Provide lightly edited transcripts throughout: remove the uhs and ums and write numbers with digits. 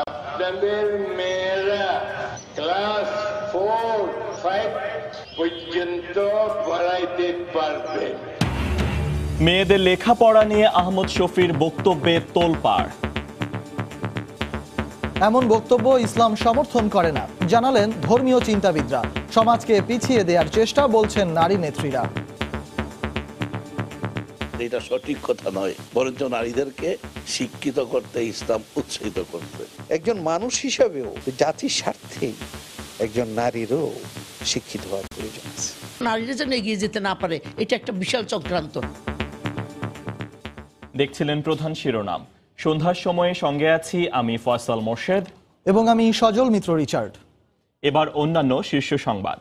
আপনাদের মেয়েরা ক্লাস 4-5 পর্যন্ত পড়াইতে পারবে। মেয়েদের লেখাপড়া নিয়ে আহমদ শফির বক্তব্যে তোলপাড়। এমন বক্তব্য ইসলাম সমর্থন করে না জানালেন ধর্মীয় চিন্তাবিদরা। সমাজকে পিছিয়ে দেওয়ার চেষ্টা বলছেন নারী নেত্রীরা। এটা সঠিক কথা নয়, বরঞ্চ নারীদেরকে শিক্ষিত করতে ইসলাম উৎসাহিত করতে। একজন মানুষ হিসাবেও জাতির স্বার্থে একজন নারীরও শিক্ষিত হওয়ার প্রয়োজন আছে। নারীরা যেন এগিয়ে যেতে না পারে, এটা একটা বিশাল চক্রান্ত। দেখছিলেন প্রধান শিরোনাম। সন্ধ্যার সময়ে সঙ্গে আছি আমি ফয়সাল মোর্শেদ এবং আমি সজল মিত্র রিচার্ড। এবার অন্যান্য শীর্ষ সংবাদ।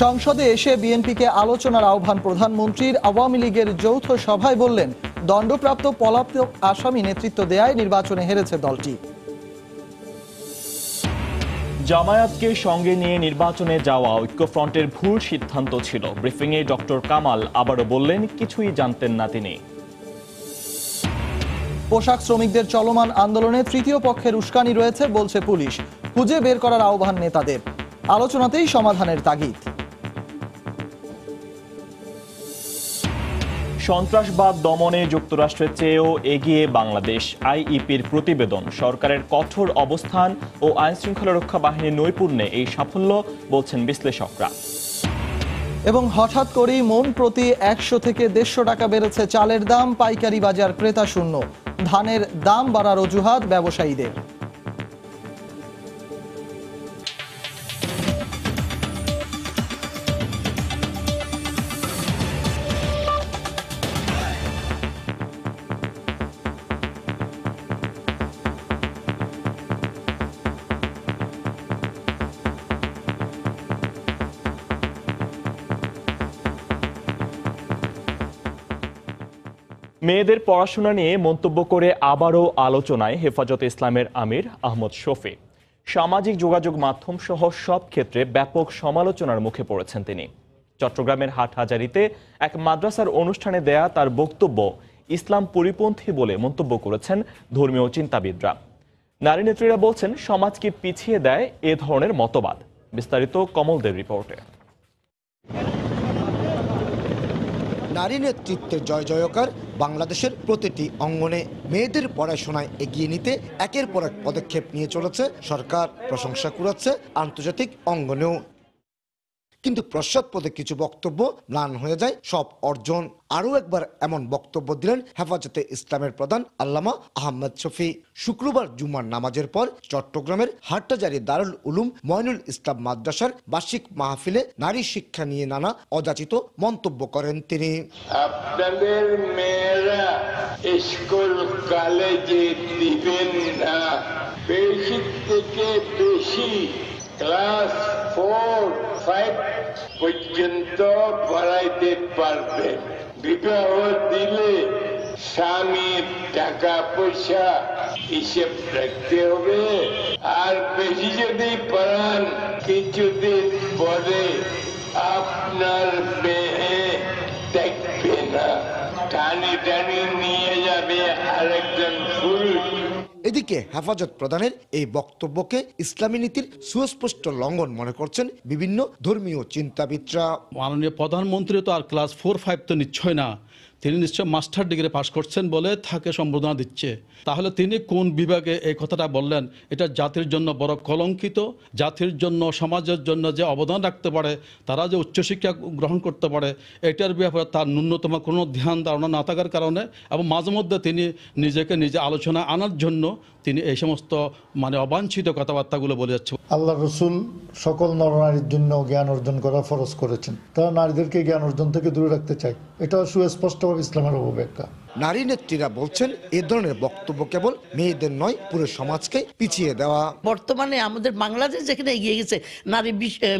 সংসদে এসে বিএনপিকে আলোচনার আহ্বান প্রধানমন্ত্রীর। আওয়ামী লীগের যৌথ সভায় বললেন, দণ্ডপ্রাপ্ত পলাতক আসামি নেতৃত্ব দেয়ায় নির্বাচনে হেরেছে দলটি। জামায়াতকে সঙ্গে নিয়ে নির্বাচনে যাওয়া ঐক্যফ্রন্টের ভুল সিদ্ধান্ত ছিল। ব্রিফিংয়ে ডক্টর কামাল আবারও বললেন, কিছুই জানতেন না তিনি। পোশাক শ্রমিকদের চলমান আন্দোলনে তৃতীয় পক্ষের উস্কানি রয়েছে বলছে পুলিশ। খুঁজে বের করার আহ্বান নেতাদের। আলোচনাতেই সমাধানের তাগিদ। সন্ত্রাসবাদ দমনে যুক্তরাষ্ট্রের চেয়েও এগিয়ে বাংলাদেশ। আইইপির প্রতিবেদন। সরকারের কঠোর অবস্থান ও আইনশৃঙ্খলা রক্ষা বাহিনীর নৈপুণ্যে এই সাফল্য বলছেন বিশ্লেষকরা। এবং হঠাৎ করেই মন প্রতি 100 থেকে 150 টাকা বেড়েছে চালের দাম। পাইকারি বাজার ক্রেতা শূন্য। ধানের দাম বাড়ার অজুহাত ব্যবসায়ীদের। মেয়েদের পড়াশোনা নিয়ে মন্তব্য করে আবারও আলোচনায় হেফাজতে ইসলামের আমির আহমদ শফি। সামাজিক যোগাযোগ মাধ্যম সহ সব ক্ষেত্রে ব্যাপক সমালোচনার মুখে পড়েছেন তিনি। চট্টগ্রামের হাটহাজারীতে এক মাদ্রাসার অনুষ্ঠানে দেয়া তার বক্তব্য ইসলাম পরিপন্থী বলে মন্তব্য করেছেন ধর্মীয় চিন্তাবিদরা। নারী নেত্রীরা বলছেন, সমাজকে পিছিয়ে দেয় এ ধরনের মতবাদ। বিস্তারিত কমলদের রিপোর্টে। নারী নেতৃত্বের জয় জয়কার বাংলাদেশের প্রতিটি অঙ্গনে। মেয়েদের পড়াশোনায় এগিয়ে নিতে একের পর এক পদক্ষেপ নিয়ে চলেছে সরকার। প্রশংসা কুড়াচ্ছে আন্তর্জাতিক অঙ্গনেও। কিন্তু পশ্চাৎপদে কিছু বক্তব্য ম্লান হয়ে যায় সব অর্জন। আরও একবার এমন বক্তব্য দিলেন হেফাজতে ইসলামের প্রধান আল্লামা আহমদ শফি। শুক্রবার জুমার নামাজের পর চট্টগ্রামের হাটহাজারী দারুল উলুম ময়নুল ইসলাম মাদ্রাসার বার্ষিক মাহফিলে নারী শিক্ষা নিয়ে নানা অযাচিত মন্তব্য করেন তিনি। আপনাদের মেয়েরা স্কুল কলেজে দিবেন না, বেশি থেকে বেশি ক্লাস 4-5 পর্যন্ত পড়াইতে পারবে। বিবাহ দিলে স্বামীর টাকা পয়সা হিসেব রাখতে হবে। আর বেশি যদি পড়ান, কিছুদিন পরে আপনার মেয়ে দেখবে না, টানি টানি নিয়ে যাবে আরেকজন পুরুষ। এদিকে হেফাজত প্রধানের এই বক্তব্যকে ইসলামী নীতির সুস্পষ্ট লঙ্ঘন মনে করছেন বিভিন্ন ধর্মীয় চিন্তাবিদরা। মাননীয় প্রধানমন্ত্রী তো আর ক্লাস 4-5 তো নিশ্চয় না, তিনি নিশ্চয় মাস্টার ডিগ্রি পাশ করছেন বলে তাকে সম্বোধনা দিচ্ছে। তাহলে তিনি কোন বিভাগে এই কথাটা বললেন? এটা জাতির জন্য বড় কলঙ্কিত। জাতির জন্য, সমাজের জন্য যে অবদান রাখতে পারে, তারা যে উচ্চশিক্ষা গ্রহণ করতে পারে, এটার ব্যাপারে তার ন্যূনতম কোনো ধ্যান ধারণা না থাকার কারণে এবং মাঝে মধ্যে তিনি নিজেকে নিজে আলোচনা আনার জন্য তিনি এই সমস্ত অবাঞ্ছিত কথাবার্তাগুলো বলে যাচ্ছে। আল্লাহ রসুল সকল নরনারীর জন্য জ্ঞান অর্জন করা ফরজ করেছেন। তারা নারীদেরকে জ্ঞান অর্জন থেকে দূরে রাখতে চায়। এটা সুস্পষ্টভাবে ইসলামের অবব্যাখ্যা। নারী নেত্রীরা বলছেন, এ ধরনের বক্তব্য কেবল মেয়েদের নয়, পুরো সমাজকে পিছিয়ে দেওয়া। বর্তমানে আমাদের বাংলাদেশ যেখানে এগিয়ে গেছে, নারী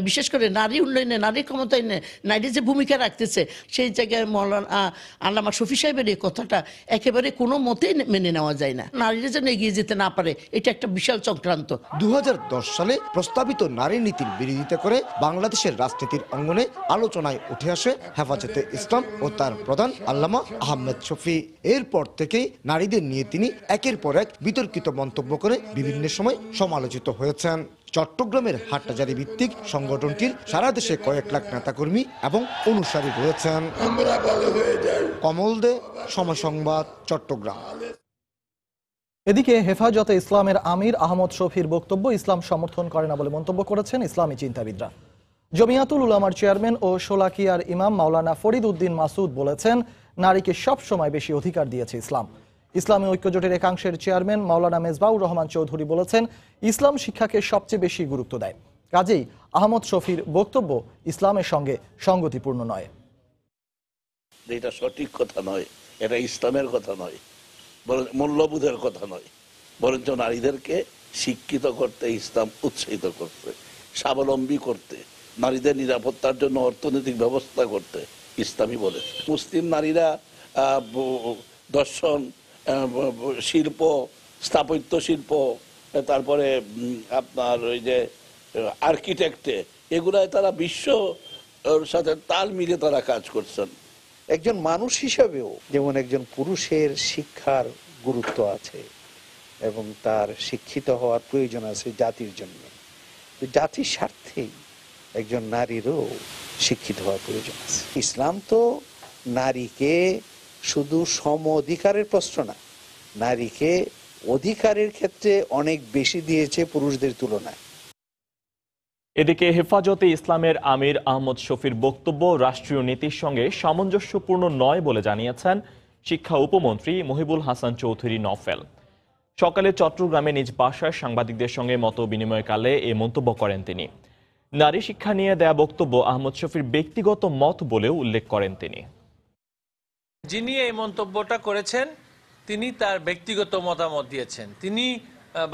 বিশেষ করে নারী উন্নয়নে, নারী ক্ষমতায়নে নারী যে ভূমিকা রাখতেছে, সেই জায়গায় মৌলানা আল্লামা শফি সাহেবের এই কথাটা একেবারে কোনো মতেই মেনে নেওয়া যায় না। নারীরা যেন এগিয়ে যেতে না পারে, এটা একটা বিশাল চক্রান্ত। 2010 সালে প্রস্তাবিত নারী নীতির বিরোধিতা করে বাংলাদেশের রাজনীতির অঙ্গনে আলোচনায় উঠে আসে হেফাজতে ইসলাম ও তার প্রধান আল্লামা আহমদ শফি। এরপর থেকেই নারীদের নিয়ে তিনি একের পর এক বিতর্কিত মন্তব্য করে বিভিন্ন সময় সমালোচিত হয়েছেন। চট্টগ্রামের হাটহাজারী ভিত্তিক সংগঠনটির সারা দেশে কয়েক লাখ নেতাকর্মী এবং অনুসারী রয়েছেন। কমল দে, সময় সংবাদ, চট্টগ্রাম। এদিকে হেফাজতে ইসলামের আমির আহমদ শফির বক্তব্য ইসলাম সমর্থন করে না বলে মন্তব্য করেছেন ইসলামী চিন্তাবিদরা। জমিয়াতুল উলামার চেয়ারম্যান ও শোলাকিয়ার ইমাম মাওলানা ফরিদ উদ্দিন মাসুদ বলেছেন, নারীকে সব সময় বেশি অধিকার দিয়েছে ইসলাম। ইসলামী ঐক্যজোটের একাংশের চেয়ারম্যান মাওলানা মেজবাউর রহমান চৌধুরী বলেছেন, ইসলাম শিক্ষাকে সবচেয়ে বেশি গুরুত্ব দেয়। কাজেই আহমদ শফির বক্তব্য ইসলামের সঙ্গে সঙ্গতিপূর্ণ নয়। এটা সঠিক কথা নয়, এটা ইসলামের কথা নয়, মূল্যবোধের কথা নয়, বরঞ্চ নারীদেরকে শিক্ষিত করতে, ইসলাম উৎসাহিত করতে, স্বাবলম্বী করতে, নারীদের নিরাপত্তার জন্য অর্থনৈতিক ব্যবস্থা করতে ইসলামই বলেছে। মুসলিম নারীরা দর্শন, শিল্প, স্থাপত্য শিল্প, তারপরে আপনার ওই যে আর্কিটেক্টে, এগুলায় তারা বিশ্ব সাথে তাল মিলে তারা কাজ করছেন। একজন মানুষ হিসাবেও যেমন একজন পুরুষের শিক্ষার গুরুত্ব আছে এবং তার শিক্ষিত হওয়ার প্রয়োজন আছে জাতির জন্য, জাতির স্বার্থেই একজন নারীরও শিক্ষিত হওয়ার প্রয়োজন আছে। ইসলাম তো নারীকে শুধু সম অধিকারের প্রশ্ন না, নারীকে অধিকারের ক্ষেত্রে অনেক বেশি দিয়েছে পুরুষদের তুলনায়। এদিকে হেফাজতে ইসলামের আমির আহমদ শফির বক্তব্য রাষ্ট্রীয় নীতির সঙ্গে সামঞ্জস্যপূর্ণ নয় বলে জানিয়েছেন শিক্ষা উপমন্ত্রী মহিবুল হাসান চৌধুরী নফেল। সকালে চট্টগ্রামে নিজ বাসায় সাংবাদিকদের সঙ্গে মত বিনিময়কালে এ মন্তব্য করেন তিনি। নারী শিক্ষা নিয়ে দেয়া বক্তব্য আহমদ শফির ব্যক্তিগত মত বলেও উল্লেখ করেন তিনি। যিনি এই মন্তব্যটা করেছেন তিনি তার ব্যক্তিগত মতামত দিয়েছেন। তিনি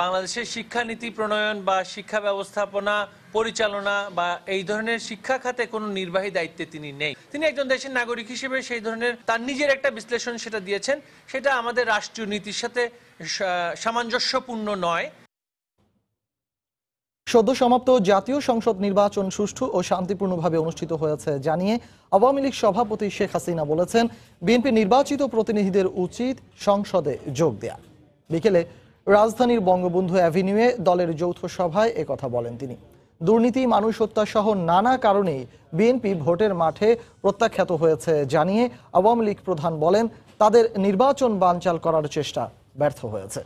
বাংলাদেশের শিক্ষানীতি প্রণয়ন বা শিক্ষা ব্যবস্থাপনা পরিচালনা বা এই ধরনের শিক্ষা খাতে কোনো নির্বাহী দায়িত্বে তিনি নেই। তিনি একজন দেশের নাগরিক হিসেবে সেই ধরনের তার নিজের একটা বিশ্লেষণ সেটা দিয়েছেন, সেটা আমাদের রাষ্ট্রীয় নীতির সাথে সামঞ্জস্যপূর্ণ নয়। সদ্য সমাপ্ত জাতীয় সংসদ নির্বাচন সুষ্ঠু ও শান্তিপূর্ণভাবে অনুষ্ঠিত হয়েছে জানিয়ে আওয়ামী লীগ সভাপতি শেখ হাসিনা বলেছেন, বিএনপি নির্বাচিত প্রতিনিধিদের উচিত সংসদে যোগ দেয়া। বিকেলে রাজধানীর বঙ্গবন্ধু অ্যাভিনিউয়ে দলের যৌথ সভায় একথা বলেন তিনি। দুর্নীতি, মানুষ হত্যা সহ নানা কারণে বিএনপি ভোটের মাঠে প্রত্যাখ্যাত হয়েছে জানিয়ে আওয়ামী লীগ প্রধান বলেন, তাদের নির্বাচন বানচাল করার চেষ্টা ব্যর্থ হয়েছে।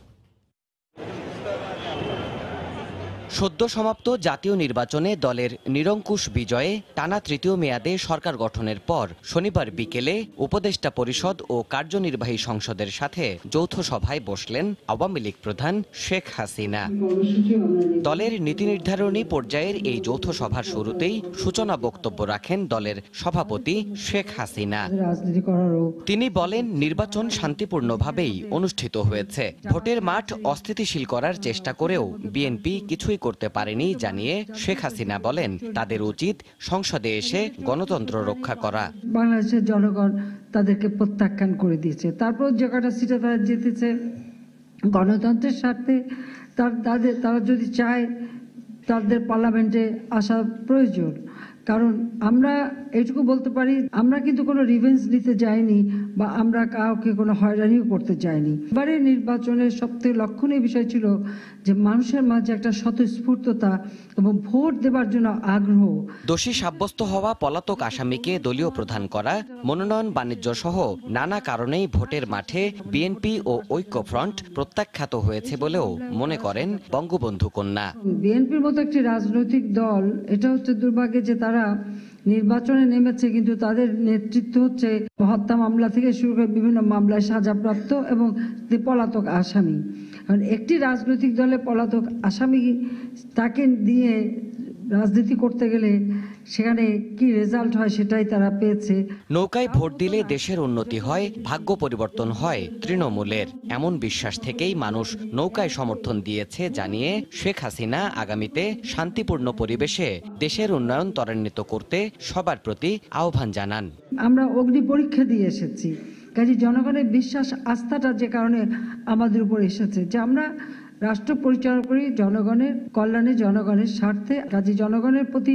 সদ্য সমাপ্ত জাতীয় নির্বাচনে দলের নিরঙ্কুশ বিজয়ে টানা তৃতীয় মেয়াদে সরকার গঠনের পর শনিবার বিকেলে উপদেষ্টা পরিষদ ও কার্যনির্বাহী সংসদের সাথে যৌথ সভায় বসলেন আওয়ামী লীগ প্রধান শেখ হাসিনা। দলের নীতি নির্ধারণী পর্যায়ের এই যৌথ সভার শুরুতেই সূচনা বক্তব্য রাখেন দলের সভাপতি শেখ হাসিনা। তিনি বলেন, নির্বাচন শান্তিপূর্ণভাবেই অনুষ্ঠিত হয়েছে। ভোটের মাঠ অস্থিতিশীল করার চেষ্টা করেও বিএনপি কিছুই করতে পারেনি জানিয়ে শেখ হাসিনা বলেন, তাদের উচিত সংসদে এসে গণতন্ত্র রক্ষা করা। বাংলাদেশের জনগণ তাদেরকে প্রত্যাখ্যান করে দিয়েছে, তারপর যে কটা সিটে তারা জিতেছে গণতন্ত্রের স্বার্থে। তারা যদি চায় তাদের পার্লামেন্টে আসা প্রয়োজন, কারণ আমরা এইটুকু বলতে পারি, আমরা কিন্তু কোনো রিভেঞ্জ নিতে যাইনি বা আমরা কাউকে কোনো হয়রানিও করতে যাইনি। এবারে নির্বাচনের সবথেকে লক্ষণীয় বিষয় ছিল যে মানুষের মাঝে একটা স্বতঃস্ফূর্ততা এবং ভোট দেবার জন্য আগ্রহ। দোষী সাব্যস্ত হওয়া পলাতক আসামিকে দলীয় প্রধান করা, মনোনয়ন বাণিজ্য সহ নানা কারণেই ভোটের মাঠে বিএনপি ও ঐক্যফ্রন্ট প্রত্যাখ্যাত হয়েছে বলেও মনে করেন বঙ্গবন্ধু কন্যা। বিএনপির মতো একটি রাজনৈতিক দল, এটা হচ্ছে দুর্ভাগ্য যে তারা নির্বাচনে নেমেছে, কিন্তু তাদের নেতৃত্ব হচ্ছে হত্যা মামলা থেকে শুরু করে বিভিন্ন মামলায় সাজাপ্রাপ্ত এবং পলাতক আসামি। কারণ একটি রাজনৈতিক দলে পলাতক আসামি তাকে দিয়ে রাজনীতি করতে গেলে সেখানে কি রেজাল্ট হয় সেটাই তারা পেয়েছে। নৌকায় ভোট দিলে দেশের উন্নতি হয়, ভাগ্য পরিবর্তন হয় তৃণমূলের, এমন বিশ্বাস থেকেই মানুষ নৌকায় সমর্থন দিয়েছে জানিয়ে শেখ হাসিনা আগামীতে শান্তিপূর্ণ পরিবেশে দেশের উন্নয়ন ত্বরান্বিত করতে সবার প্রতি আহ্বান জানান। আমরা অগ্নি পরীক্ষা দিয়ে এসেছি, কাজে জনগণের বিশ্বাস আস্থাটা যে কারণে আমাদের উপর এসেছে যে আমরা রাষ্ট্র পরিচালনা করি জনগণের কল্যাণে, জনগণের স্বার্থে। কাজে জনগণের প্রতি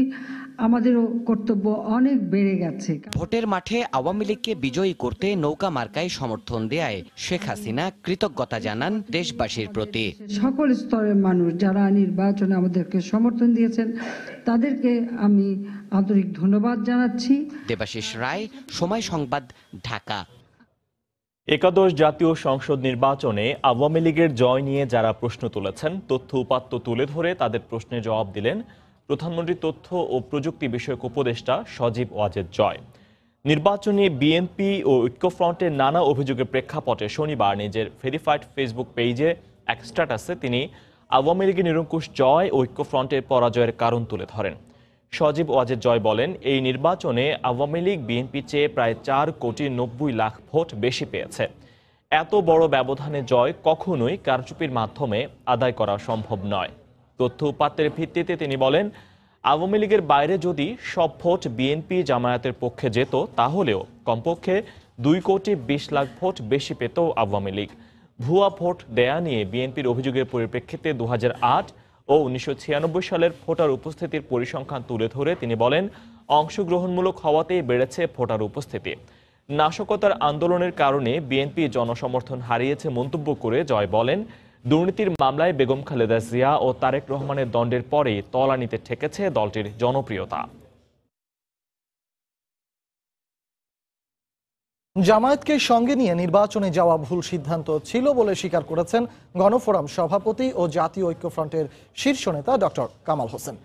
আমাদেরও কর্তব্য অনেক বেড়ে গেছে। ভোটের মাঠে আওয়ামী লীগকে বিজয়ী করতে নৌকা মার্কায় সমর্থন দেয়ায় শেখ হাসিনা কৃতজ্ঞতা জানান দেশবাসীর প্রতি। সকল স্তরের মানুষ যারা নির্বাচনে আমাদেরকে সমর্থন দিয়েছেন তাদেরকে আমি আন্তরিক ধন্যবাদ জানাচ্ছি। দেবাশিস রায়, সময় সংবাদ, ঢাকা। একাদশ জাতীয় সংসদ নির্বাচনে আওয়ামী লীগের জয় নিয়ে যারা প্রশ্ন তুলেছেন, তথ্য উপাত্ত তুলে ধরে তাদের প্রশ্নের জবাব দিলেন প্রধানমন্ত্রী তথ্য ও প্রযুক্তি বিষয়ক উপদেষ্টা সজীব ওয়াজেদ জয়। নির্বাচনে বিএনপি ও ঐক্যফ্রন্টের নানা অভিযোগের প্রেক্ষাপটে শনিবার নিজের ভেরিফাইড ফেসবুক পেজে এক স্ট্যাটাসে তিনি আওয়ামী লীগের নিরঙ্কুশ জয় ও ঐক্যফ্রন্টের পরাজয়ের কারণ তুলে ধরেন। সজীব ওয়াজেদ জয় বলেন, এই নির্বাচনে আওয়ামী লীগ বিএনপি চেয়ে প্রায় 4,90,00,000 ভোট বেশি পেয়েছে। এত বড় ব্যবধানে জয় কখনোই কারচুপির মাধ্যমে আদায় করা সম্ভব নয়। তথ্য উপাত্তের ভিত্তিতে তিনি বলেন, আওয়ামী লীগের বাইরে যদি সব ভোট বিএনপি জামায়াতের পক্ষে যেত তাহলেও কমপক্ষে 2,20,00,000 ভোট বেশি পেত আওয়ামী লীগ। ভুয়া ভোট দেয়া নিয়ে বিএনপির অভিযোগের পরিপ্রেক্ষিতে 2008 ও 1996 সালের ভোটার উপস্থিতির পরিসংখ্যান তুলে ধরে তিনি বলেন, অংশগ্রহণমূলক হওয়াতেই বেড়েছে ভোটার উপস্থিতি। নাশকতার আন্দোলনের কারণে বিএনপি জনসমর্থন হারিয়েছে মন্তব্য করে জয় বলেন, দুর্নীতির মামলায় বেগম খালেদা জিয়া ও তারেক রহমানের দণ্ডের পরেই তলানিতে ঠেকেছে দলটির জনপ্রিয়তা। জামায়াতকে সঙ্গে নিয়ে নির্বাচনে যাওয়া ভুল সিদ্ধান্ত ছিল বলে স্বীকার করেছেন গণফোরাম সভাপতি ও জাতীয় ঐক্যফ্রন্টের শীর্ষ নেতা ডক্টর কামাল হোসেন।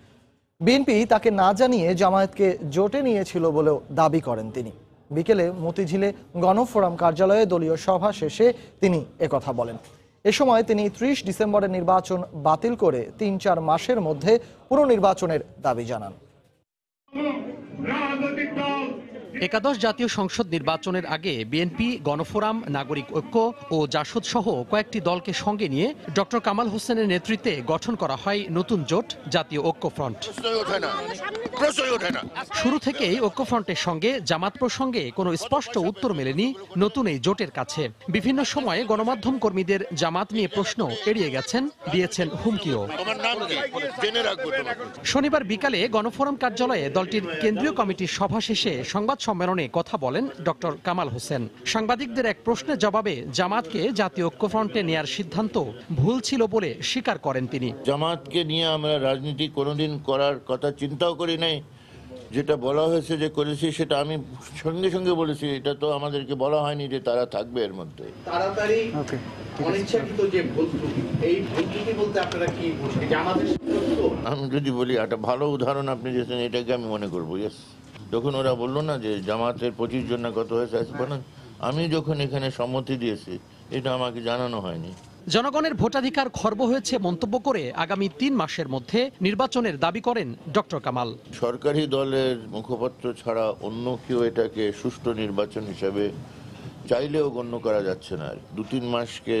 বিএনপি তাকে না জানিয়ে জামায়াতকে জোটে নিয়েছিল বলেও দাবি করেন তিনি। বিকেলে মতিঝিলে গণফোরাম কার্যালয়ে দলীয় সভা শেষে তিনি একথা বলেন। এ সময় তিনি 30 ডিসেম্বরের নির্বাচন বাতিল করে 3-4 মাসের মধ্যে পুনর্নির্বাচনের দাবি জানান। একাদশ জাতীয় সংসদ নির্বাচনের আগে বিএনপি, গণফোরাম, নাগরিক ঐক্য ও জাসদ সহ কয়েকটি দলকে সঙ্গে নিয়ে ডক্টর কামাল হোসেনের নেতৃত্বে গঠন করা হয় নতুন জোট জাতীয় ঐক্যফ্রন্ট। শুরু থেকেই ঐক্যফ্রন্টের সঙ্গে জামাত প্রসঙ্গে কোনো স্পষ্ট উত্তর মেলেনি নতুন এই জোটের কাছে। বিভিন্ন সময়ে গণমাধ্যম কর্মীদের জামাত নিয়ে প্রশ্ন এড়িয়ে গেছেন, দিয়েছেন হুমকিও। শনিবার বিকালে গণফোরাম কার্যালয়ে দলটির কেন্দ্রীয় কমিটির সভা শেষে সংবাদ সম্মেলনে কথা বলেন ডক্টর কামাল হোসেন। সাংবাদিকদের এক প্রশ্নের জবাবে জামাতকে জাতীয় ঐক্যফ্রন্টে নেয়ার সিদ্ধান্ত ভুল ছিল বলে স্বীকার করেন তিনি। জামাতকে নিয়ে আমরা রাজনীতি কোনোদিন করার কথা চিন্তাও করি নাই। যেটা বলা হয়েছে যে করেছি সেটা আমি সঙ্গে সঙ্গে বলেছি, এটা তো আমাদেরকে বলা হয়নি যে তারা থাকবে এর মধ্যে। তাড়াতাড়ি অনিচ্ছাকৃত যে ভুল ত্রুটি, এই ভুল ত্রুটি বলতে আপনারা কি বুঝেন? আমি যদি বলি একটা ভালো উদাহরণ আপনি দিয়েছেন, এটাকে আমি মনে করবো। ইয়েস, যখন ওরা বললো না যে জামাতের 25 জন না কত হয়েছে, আমি যখন এখানে সম্মতি দিয়েছি এটা আমাকে জানানো হয়নি। জনগণের ভোটাধিকার খর্ব হয়েছে মন্তব্য করে আগামী 3 মাসের মধ্যে নির্বাচনের দাবি করেন ডক্টর কামাল। সরকারি দলের মুখপাত্র ছাড়া অন্য কেউ এটাকে সুষ্ঠু নির্বাচন হিসাবে চাইলেও গণ্য করা যাচ্ছে না। 2-3 মাসকে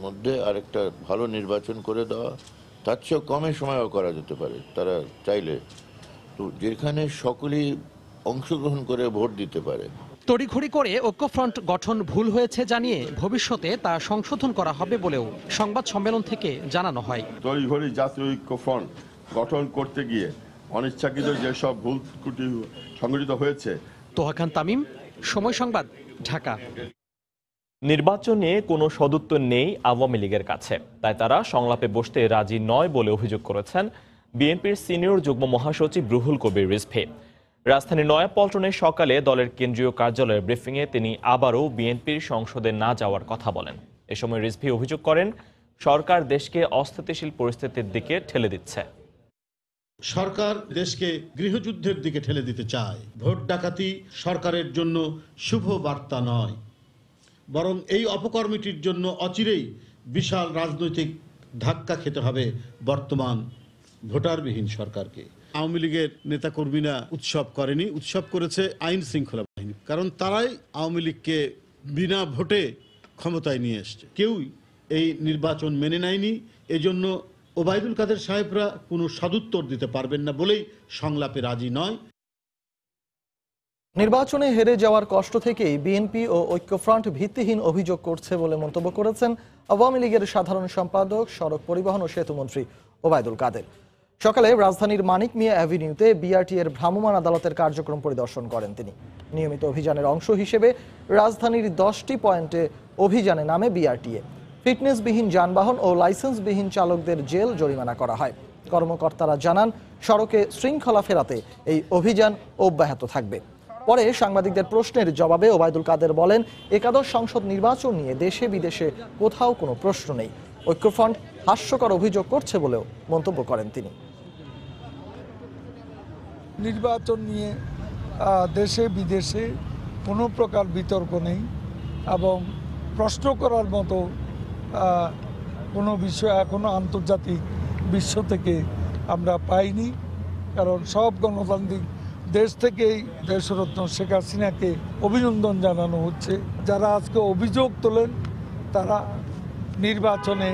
মধ্যে আরেকটা ভালো নির্বাচন করে দেওয়া, তার চেয়েও কমে সময়ও করা যেতে পারে তারা চাইলে, তো যেখানে সকলেই অংশগ্রহণ করে ভোট দিতে পারে। তড়িঘড়ি করে ঐক্যফ্রন্ট গঠন ভুল হয়েছে জানিয়ে ভবিষ্যতে তা সংশোধন করা হবে বলেও সংবাদ সম্মেলন থেকে জানানো হয়। তড়িঘড়ি জাতীয় ঐক্যফ্রন্ট গঠন করতে গিয়ে অনিচ্ছাকৃত যেসব ভুল ত্রুটি সংঘটিত হয়েছে। তোহা খান তামিম, সময় সংবাদ, ঢাকা। নির্বাচনে কোনো সদুত্তর নেই আওয়ামী লীগের কাছে, তাই তারা সংলাপে বসতে রাজি নয় বলে অভিযোগ করেছেন বিএনপির সিনিয়র যুগ্ম মহাসচিব রুহুল কবির রিজভী। রাজধানীর নয়াপল্টনে সকালে দলের কেন্দ্রীয় কার্যালয়ের ব্রিফিংয়ে তিনি আবারও বিএনপির সংসদে না যাওয়ার কথা বলেন। এ সময় রিজভী অভিযোগ করেন, সরকার দেশকে অস্থিতিশীল পরিস্থিতির দিকে ঠেলে দিচ্ছে। সরকার দেশকে গৃহযুদ্ধের দিকে ঠেলে দিতে চায়। ভোট ডাকাতি সরকারের জন্য শুভ বার্তা নয়, বরং এই অপকর্মটির জন্য অচিরেই বিশাল রাজনৈতিক ধাক্কা খেতে হবে বর্তমান ভোটারবিহীন সরকারকে। আওয়ামী লীগের নেতাকর্মীরা উৎসব করেনি, উৎসব করেছে আইন শৃঙ্খলা বাহিনী, কারণ তারাই আওয়ামী লীগকে বিনা ভোটে ক্ষমতায় নিয়ে এসছে। কেউই এই নির্বাচন মেনে নেয়নি, এজন্য ওবায়দুল কাদের সাহেবরা কোনো সদুত্তর দিতে পারবেন না বলেই সংলাপে রাজি নয়। নির্বাচনে হেরে যাওয়ার কষ্ট থেকেই বিএনপি ও ঐক্যফ্রন্ট ভিত্তিহীন অভিযোগ করছে বলে মন্তব্য করেছেন আওয়ামী লীগের সাধারণ সম্পাদক, সড়ক পরিবহন ও সেতুমন্ত্রী ওবায়দুল কাদের। সকালে রাজধানীর মানিক মিয়া অ্যাভিনিউতে বিআরটি এর ভ্রাম্যমাণ আদালতের কার্যক্রম পরিদর্শন করেন তিনি। নিয়মিত অভিযানের অংশ হিসেবে রাজধানীর 10টি পয়েন্টে অভিযানে নামে বিআরটিএ। ফিটনেসবিহীন যানবাহন ও লাইসেন্সবিহীন চালকদের জেল জরিমানা করা হয়। কর্মকর্তারা জানান, সড়কে শৃঙ্খলা ফেরাতে এই অভিযান অব্যাহত থাকবে। পরে সাংবাদিকদের প্রশ্নের জবাবে ওবায়দুল কাদের বলেন, একাদশ সংসদ নির্বাচন নিয়ে দেশে বিদেশে কোথাও কোনো প্রশ্ন নেই। ঐক্যফ্রন্ট হাস্যকর অভিযোগ করছে বলেও মন্তব্য করেন তিনি। নির্বাচন নিয়ে দেশে বিদেশে কোনো প্রকার বিতর্ক নেই এবং প্রশ্ন করার মতো কোনো বিষয় এখনো আন্তর্জাতিক বিশ্ব থেকে আমরা পাইনি। কারণ সব গণতান্ত্রিক দেশ থেকেই দেশরত্ন শেখ হাসিনাকে অভিনন্দন জানানো হচ্ছে। যারা আজকে অভিযোগ তোলেন তারা নির্বাচনে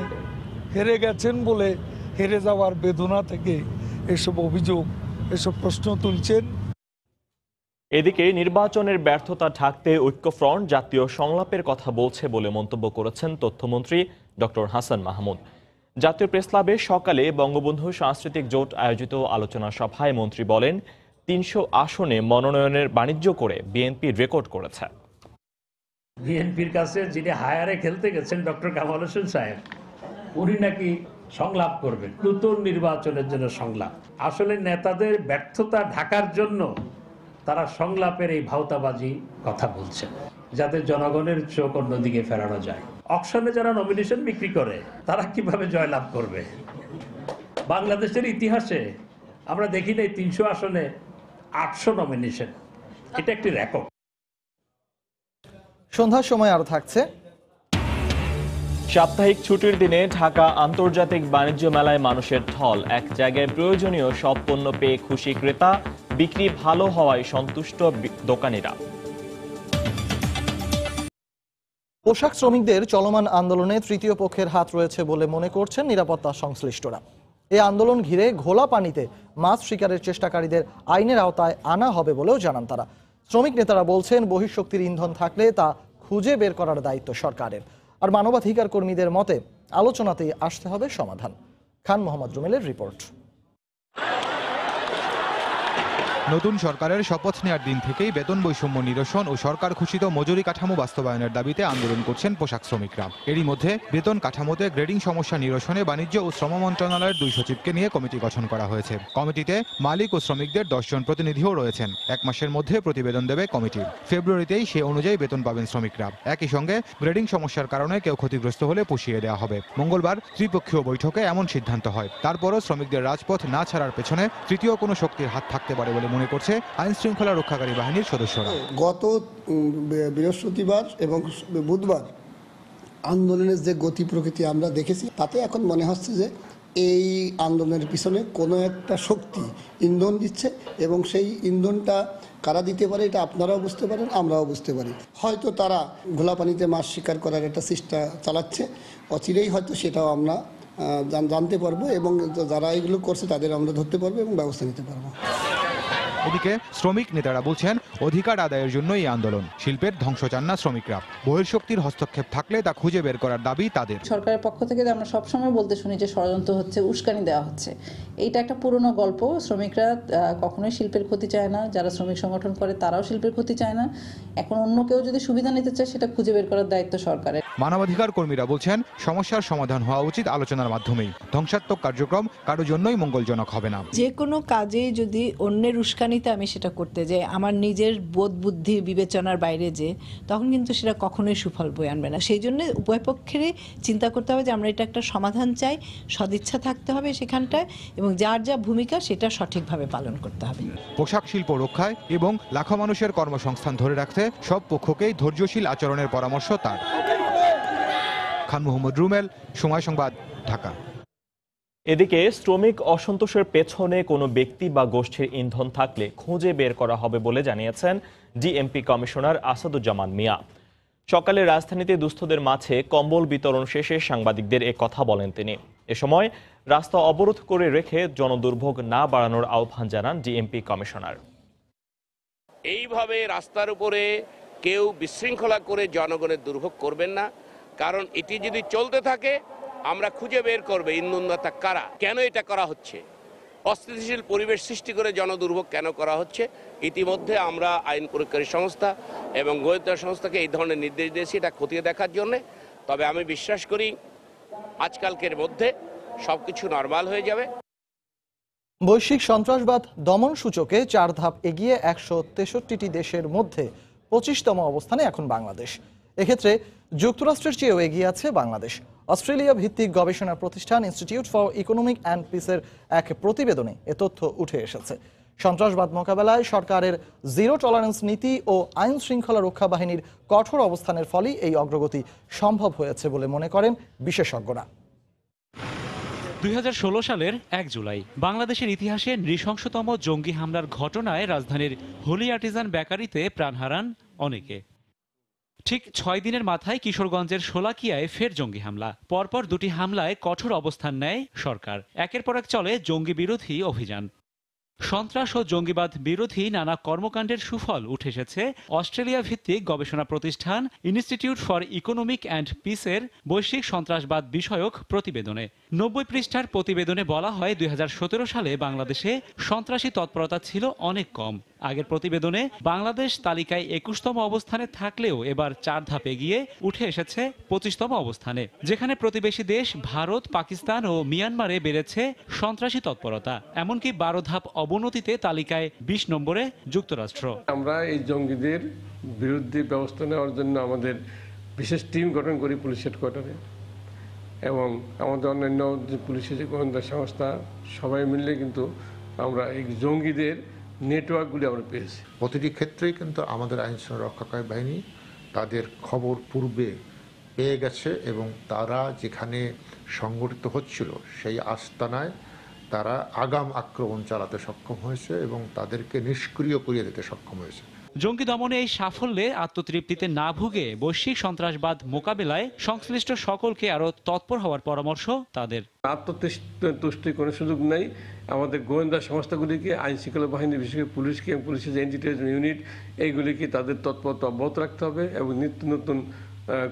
হেরে গেছেন বলে হেরে যাওয়ার বেদনা থেকে এসব অভিযোগ, এসব প্রশ্ন তুলছেন। এদিকে নির্বাচনের ব্যর্থতা ঢাকতে ঐক্যফ্রন্ট জাতীয় সংলাপের কথা বলছে বলে মন্তব্য করেছেন তথ্যমন্ত্রী ডক্টর হাসান মাহমুদ। জাতীয় প্রেসক্লাবে সকালে বঙ্গবন্ধু সাংস্কৃতিক জোট আয়োজিত আলোচনা সভায় মন্ত্রী বলেন, 300 আসনে মনোনয়নের বাণিজ্য করে বিএনপি রেকর্ড করেছে। বিএনপির কাছে যিনি হায়ারে খেলতে গেছেন ডক্টর কামাল হোসেন সাহেব, উনি নাকি সংলাপ করবেন, নতুন নির্বাচনের জন্য সংলাপ। আসলে নেতাদের ব্যর্থতা ঢাকার জন্য তারা সংলাপের এই ভাওতাবাজি কথা বলছেন, যাতে জনগণের চোখ অন্যদিকে ফেরানো যায়। অকশনে যারা নমিনেশন বিক্রি করে তারা কিভাবে জয়লাভ করবে? বাংলাদেশের ইতিহাসে আমরা দেখি নাই 300 আসনে 800 নমিনেশন, এটা একটি রেকর্ড। সন্ধ্যার সময় আরো থাকছে সাপ্তাহিক ছুটির দিনে ঢাকা আন্তর্জাতিক বাণিজ্য মেলায় মানুষের ঢল। এক জায়গায় প্রয়োজনীয় সব পণ্য পেয়ে খুশি ক্রেতা, বিক্রি ভালো হওয়ায় সন্তুষ্ট দোকানিরা। পোশাক শ্রমিকদের চলমান আন্দোলনে তৃতীয় পক্ষের হাত রয়েছে বলে মনে করছেন নিরাপত্তা সংশ্লিষ্টরা। এই আন্দোলন ঘিরে ঘোলা পানিতে মাছ শিকারের চেষ্টাকারীদের আইনের আওতায় আনা হবে বলেও জানান তারা। শ্রমিক নেতারা বলছেন, বহিঃশক্তির ইন্ধন থাকলে তা খুঁজে বের করার দায়িত্ব সরকারের। আর মানবাধিকার কর্মীদের মতে আলোচনাতেই আসতে হবে সমাধান। খান মোহাম্মদ রুমেলের রিপোর্ট। নতুন সরকারের শপথ নেওয়ার দিন থেকেই বেতন বৈষম্য নিরসন ও সরকার ঘোষিত মজুরি কাঠামো বাস্তবায়নের দাবিতে আন্দোলন করছেন পোশাক শ্রমিকরা। এরই মধ্যে বেতন কাঠামোতে গ্রেডিং সমস্যা নিরসনে বাণিজ্য ও শ্রম মন্ত্রণালয়ের 2 সচিবকে নিয়ে কমিটি গঠন করা হয়েছে। কমিটিতে মালিক ও শ্রমিকদের 10 জন প্রতিনিধিও রয়েছেন। 1 মাসের মধ্যে প্রতিবেদন দেবে কমিটি। ফেব্রুয়ারিতেই সে অনুযায়ী বেতন পাবেন শ্রমিকরা। একই সঙ্গে গ্রেডিং সমস্যার কারণে কেউ ক্ষতিগ্রস্ত হলে পুষিয়ে দেওয়া হবে। মঙ্গলবার ত্রিপক্ষীয় বৈঠকে এমন সিদ্ধান্ত হয়। তারপরও শ্রমিকদের রাজপথ না ছাড়ার পেছনে তৃতীয় কোনো শক্তির হাত থাকতে পারে বলে মনে করছে আইন শৃঙ্খলা রক্ষাকারী বাহিনীর সদস্যরা। গত বৃহস্পতিবার এবং বুধবার আন্দোলনের যে গতি প্রকৃতি আমরা দেখেছি, তাতে এখন মনে হচ্ছে যে এই আন্দোলনের পিছনে কোনো একটা শক্তি ইন্ধন দিচ্ছে এবং সেই ইন্ধনটা কারা দিতে পারে এটা আপনারাও বুঝতে পারেন, আমরাও বুঝতে পারি। হয়তো তারা ঘোলা পানিতে মাছ শিকার করার একটা চেষ্টা চালাচ্ছে, অচিরেই হয়তো সেটাও আমরা জানতে পারবো এবং যারা এগুলো করছে তাদের আমরা ধরতে পারবো এবং ব্যবস্থা নিতে পারবো। এদিকে শ্রমিক নেতারা বলছেন, অধিকার আদায়ের জন্য এই আন্দোলন। শিল্পের ধ্বংস চান না শ্রমিকরা। বহিঃশক্তির হস্তক্ষেপ থাকলে তা খুঁজে বের করার দাবি তাদের। সরকারের পক্ষ থেকে আমরা সবসময় বলতে শুনি যে ষড়যন্ত্র হচ্ছে, উস্কানি দেওয়া হচ্ছে। এইটা একটা পুরনো গল্প। শ্রমিকরা কখনোই শিল্পের ক্ষতি চায় না, যারা শ্রমিক সংগঠন করে তারাও শিল্পের ক্ষতি চায় না। এখন অন্য কেউ যদি সুবিধা নিতে চায় সেটা খুঁজে বের করার দায়িত্ব সরকারের। মানবাধিকার কর্মীরা বলছেন, সমস্যার সমাধান হওয়া উচিত আলোচনার মাধ্যমেই। ধ্বংসাত্মক কার্যক্রম কারো জন্যই মঙ্গলজনক হবে না। যে কোনো কাজে যদি অন্যের উস্কানিতে আমি সেটা করতে যাই, আমার নিজের বোধ বুদ্ধি বিবেচনার বাইরে যে, তখন কিন্তু সেটা কখনোই সুফল বয়ে আনবে না। সেই জন্য উভয় পক্ষেরই চিন্তা করতে হবে যে আমরা এটা একটা সমাধান চাই, সদিচ্ছা থাকতে হবে সেখানটায়, এবং যার যা ভূমিকা সেটা সঠিকভাবে পালন করতে হবে। পোশাক শিল্প রক্ষায় এবং লাখো মানুষের কর্মসংস্থান ধরে রাখতে সব পক্ষকেই ধৈর্যশীল আচরণের পরামর্শ তার। খান মোহাম্মদ রুমেল, সময় সংবাদ, ঢাকা। এদিকে শ্রমিক অসন্তোষের পেছনে কোনো ব্যক্তি বা গোষ্ঠীর ইন্ধন থাকলে খুঁজে বের করা হবে বলে জানিয়েছেন ডিএমপি কমিশনার আসাদুজ্জামান মিয়া। সকালে রাজধানীতে দুস্থদের মাঝে কম্বল বিতরণ শেষে সাংবাদিকদের এ কথা বলেন তিনি। এ সময় রাস্তা অবরোধ করে রেখে জনদুর্ভোগ না বাড়ানোর আহ্বান জানান ডিএমপি কমিশনার। এইভাবে রাস্তার উপরে কেউ বিশৃঙ্খলা করে জনগণের দুর্ভোগ করবেন না, কারণ এটি যদি চলতে থাকে আমরা খুঁজে বের করবে ইন্ধনদাতা কারা, কেন এটা করা হচ্ছে। অস্থিতিশীল পরিবেশ সৃষ্টি করে জনদুর্ভোগ কেন করা হচ্ছে। ইতিমধ্যে আমরা আইন প্রয়োগকারী সংস্থা এবং গোয়েন্দা সংস্থাকে এই ধরনের নির্দেশ দিয়েছি এটা খতিয়ে দেখার জন্য। তবে আমি বিশ্বাস করি আজকালকের মধ্যে সবকিছু নরমাল হয়ে যাবে। বৈশ্বিক সন্ত্রাসবাদ দমন সূচকে 4 ধাপ এগিয়ে 163টি দেশের মধ্যে 25তম অবস্থানে এখন বাংলাদেশ। এক্ষেত্রে যুক্তরাষ্ট্রের চেয়েও এগিয়ে আছে বাংলাদেশ। অস্ট্রেলিয়া ভিত্তিক গবেষণা প্রতিষ্ঠান ইনস্টিটিউট ফর ইকোনমিক অ্যান্ড পিসের এক প্রতিবেদনে এ তথ্য উঠে এসেছে। সন্ত্রাসবাদ মোকাবেলায় সরকারের জিরো টলারেন্স নীতি ও আইন শৃঙ্খলা রক্ষা বাহিনীর কঠোর অবস্থানের ফলেই এই অগ্রগতি সম্ভব হয়েছে বলে মনে করেন বিশেষজ্ঞরা। 2016 সালের 1 জুলাই বাংলাদেশের ইতিহাসে নৃশংসতম জঙ্গি হামলার ঘটনায় রাজধানীর হোলি আর্টিজান বেকারিতে প্রাণ হারান অনেকে। ঠিক 6 দিনের মাথায় কিশোরগঞ্জের শোলাকিয়ায় ফের জঙ্গি হামলা। পরপর 2টি হামলায় কঠোর অবস্থান নেয় সরকার। একের পর এক চলে জঙ্গি বিরোধী অভিযান। সন্ত্রাস ও জঙ্গিবাদ বিরোধী নানা কর্মকাণ্ডের সুফল উঠে এসেছে অস্ট্রেলিয়া ভিত্তিক গবেষণা প্রতিষ্ঠান ইনস্টিটিউট ফর ইকোনমিক অ্যান্ড পিসের বৈশ্বিক সন্ত্রাসবাদ বিষয়ক প্রতিবেদনে। 90 পৃষ্ঠার প্রতিবেদনে বলা হয় 2017 সালে বাংলাদেশে সন্ত্রাসী তৎপরতা ছিল অনেক কম। আগের প্রতিবেদনে বাংলাদেশ তালিকায় 21তম অবস্থানে থাকলেও এবার 4 ধাপ এগিয়ে উঠে এসেছে 25তম অবস্থানে, যেখানে প্রতিবেশী দেশ ভারত, পাকিস্তান ও মিয়ানমারে বেড়েছে সন্ত্রাসী তৎপরতা। এমনকি 12 ধাপ অবনতিতে তালিকায় 20 নম্বরে যুক্তরাষ্ট্র। আমরা এই জঙ্গিদের বিরুদ্ধে ব্যবস্থা নেওয়ার জন্য আমাদের বিশেষ টিম গঠন করি পুলিশ হেডকোয়ার্টারে, এবং আমাদের অন্যান্য যে পুলিশের যে গোয়েন্দা সংস্থা সবাই মিললে কিন্তু আমরা এই জঙ্গিদের নেটওয়ার্কগুলি আমরা পেয়েছি। প্রতিটি ক্ষেত্রেই কিন্তু আমাদের আইনশৃঙ্খলা রক্ষাকারী বাহিনী তাদের খবর পূর্বে পেয়ে গেছে এবং তারা যেখানে সংগঠিত হচ্ছিল সেই আস্তানায় তারা আগাম আক্রমণ চালাতে সক্ষম হয়েছে এবং তাদেরকে নিষ্ক্রিয় করিয়ে দিতে সক্ষম হয়েছে। জঙ্গি দমনে এই সাফল্যে আত্মতৃপ্তিতে না ভুগে বৈশ্বিক সন্ত্রাসবাদ মোকাবেলায় সংশ্লিষ্ট সকলকে আরো তৎপর হওয়ার পরামর্শ তাদের। আত্মতুষ্টির কোনো সুযোগ নেই। আমাদের গোয়েন্দা সংস্থাগুলিকে, আইন শৃঙ্খলা বাহিনী, বিশেষ করে পুলিশকে, পুলিশের যে ইন্টেলিজেন্স ইউনিট, এইগুলিকে তাদের তৎপরতা অব্যাহত রাখতে হবে এবং নিত্য নতুন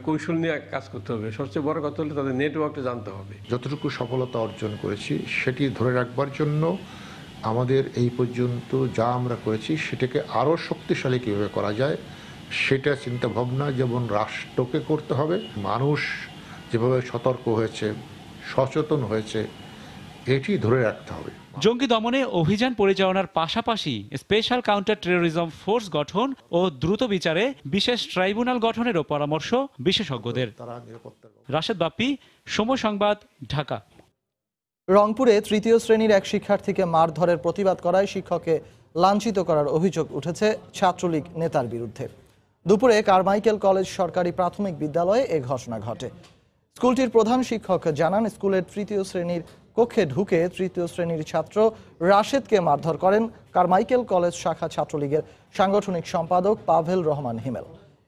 কৌশল নিয়ে কাজ করতে হবে। সবচেয়ে বড় কথা হলো তাদের নেটওয়ার্কটা জানতে হবে। যতটুকু সফলতা অর্জন করেছি সেটি ধরে রাখবার জন্য আমাদের এই পর্যন্ত যা আমরা করেছি সেটাকে আরও শক্তিশালী কীভাবে করা যায় সেটা চিন্তা ভাবনা যেমন রাষ্ট্রকে করতে হবে, মানুষ যেভাবে সতর্ক হয়েছে, সচেতন হয়েছে, এটি ধরে রাখতে হবে। জঙ্গি দমনে অভিযান পরিচালনার পাশাপাশি স্পেশাল কাউন্টার টেরোরিজম ফোর্স গঠন ও দ্রুত বিচারে বিশেষ ট্রাইব্যুনাল গঠনেরও পরামর্শ বিশেষজ্ঞদের। রাশেদ বাপ্পি, সময় সংবাদ, ঢাকা। রংপুরে 3য় শ্রেণীর এক শিক্ষার্থীকে মারধরের প্রতিবাদ করায় শিক্ষককে লাঞ্ছিত করার অভিযোগ উঠেছে ছাত্রলীগ নেতার বিরুদ্ধে। দুপুরে কারমাইকেল কলেজ সরকারি প্রাথমিক বিদ্যালয়ে এ ঘটনা ঘটে। স্কুলটির প্রধান শিক্ষক জানান, স্কুলের 3য় শ্রেণীর কক্ষে ঢুকে 3য় শ্রেণীর ছাত্র রাশেদকে মারধর করেন কারমাইকেল কলেজ শাখা ছাত্রলীগের সাংগঠনিক সম্পাদক পাভেল রহমান হিমেল।